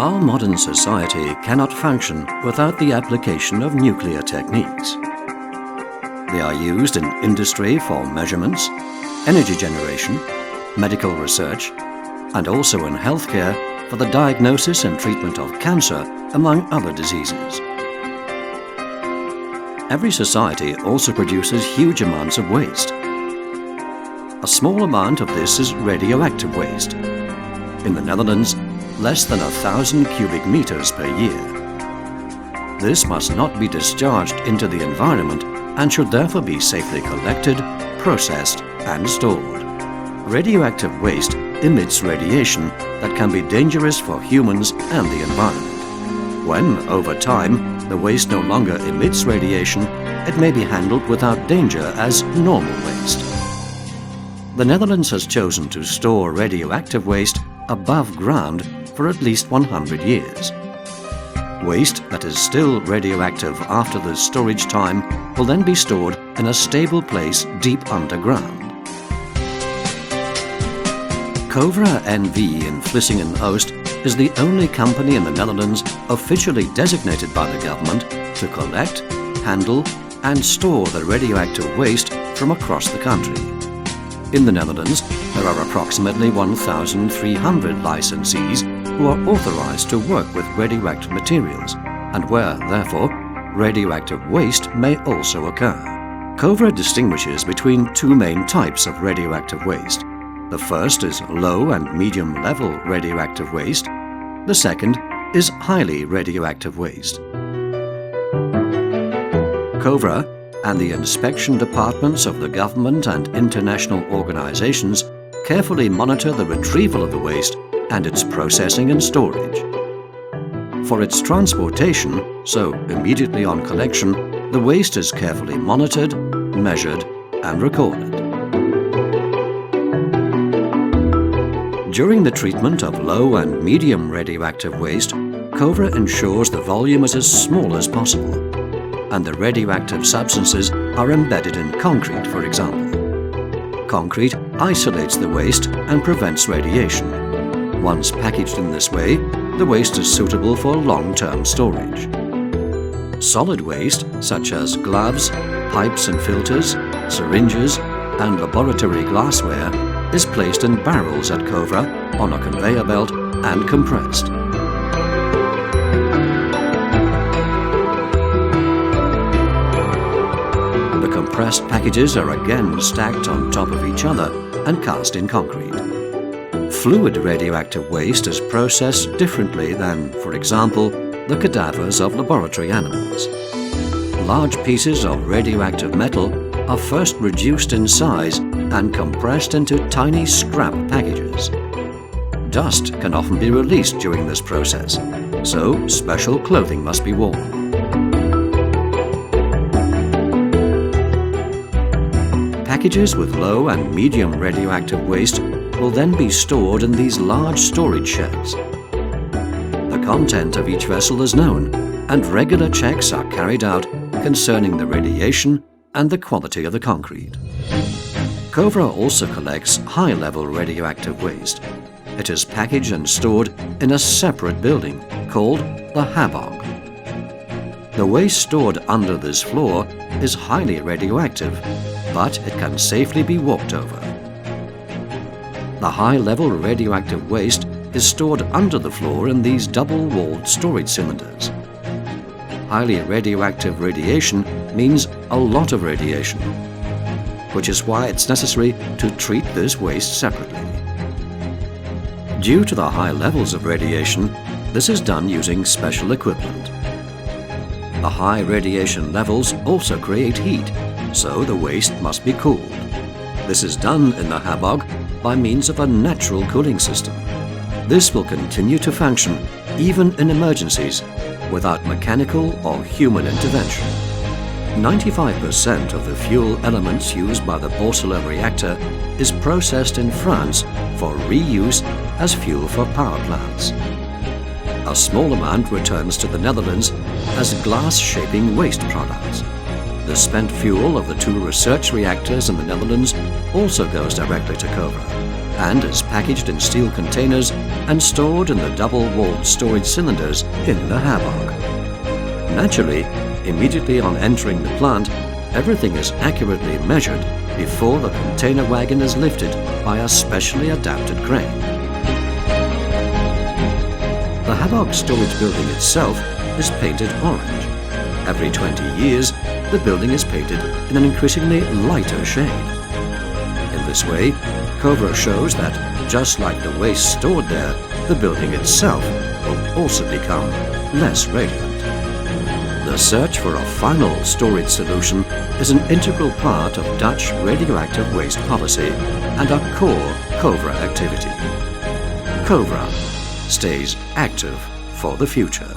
Our modern society cannot function without the application of nuclear techniques. They are used in industry for measurements, energy generation, medical research, and also in healthcare for the diagnosis and treatment of cancer, among other diseases. Every society also produces huge amounts of waste. A small amount of this is radioactive waste. In the Netherlands, less than 1,000 cubic meters per year. This must not be discharged into the environment and should therefore be safely collected, processed and stored. Radioactive waste emits radiation that can be dangerous for humans and the environment. When, over time, the waste no longer emits radiation, it may be handled without danger as normal waste. The Netherlands has chosen to store radioactive waste above ground for at least 100 years. Waste that is still radioactive after the storage time will then be stored in a stable place deep underground. COVRA NV in Vlissingen-Oost is the only company in the Netherlands officially designated by the government to collect, handle and store the radioactive waste from across the country. In the Netherlands, there are approximately 1,300 licensees who are authorized to work with radioactive materials and where, therefore, radioactive waste may also occur. COVRA distinguishes between two main types of radioactive waste. The first is low and medium level radioactive waste. The second is highly radioactive waste. COVRA and the inspection departments of the government and international organizations carefully monitor the retrieval of the waste and its processing and storage. For its transportation, so immediately on collection, the waste is carefully monitored, measured and recorded. During the treatment of low and medium radioactive waste, COVRA ensures the volume is as small as possible, and the radioactive substances are embedded in concrete, for example. Concrete isolates the waste and prevents radiation. Once packaged in this way, the waste is suitable for long-term storage. Solid waste, such as gloves, pipes and filters, syringes, and laboratory glassware, is placed in barrels at COVRA on a conveyor belt and compressed. The compressed packages are again stacked on top of each other and cast in concrete. Fluid radioactive waste is processed differently than, for example, the cadavers of laboratory animals. Large pieces of radioactive metal are first reduced in size and compressed into tiny scrap packages. Dust can often be released during this process, so special clothing must be worn. Packages with low and medium radioactive waste will then be stored in these large storage sheds. The content of each vessel is known, and regular checks are carried out concerning the radiation and the quality of the concrete. COVRA also collects high-level radioactive waste. It is packaged and stored in a separate building called the Habog. The waste stored under this floor is highly radioactive, but it can safely be walked over. The high-level radioactive waste is stored under the floor in these double-walled storage cylinders. Highly radioactive radiation means a lot of radiation, which is why it's necessary to treat this waste separately. Due to the high levels of radiation, this is done using special equipment. The high radiation levels also create heat, so the waste must be cooled. This is done in the Habog by means of a natural cooling system. This will continue to function even in emergencies without mechanical or human intervention. 95% of the fuel elements used by the Borssele reactor is processed in France for reuse as fuel for power plants. A small amount returns to the Netherlands as glass-shaping waste products. The spent fuel of the 2 research reactors in the Netherlands also goes directly to COVRA and is packaged in steel containers and stored in the double-walled storage cylinders in the Habak. Naturally, immediately on entering the plant, everything is accurately measured before the container wagon is lifted by a specially adapted crane. The Habak storage building itself is painted orange. Every 20 years, the building is painted in an increasingly lighter shade. In this way, COVRA shows that, just like the waste stored there, the building itself will also become less radiant. The search for a final storage solution is an integral part of Dutch radioactive waste policy and a core COVRA activity. COVRA stays active for the future.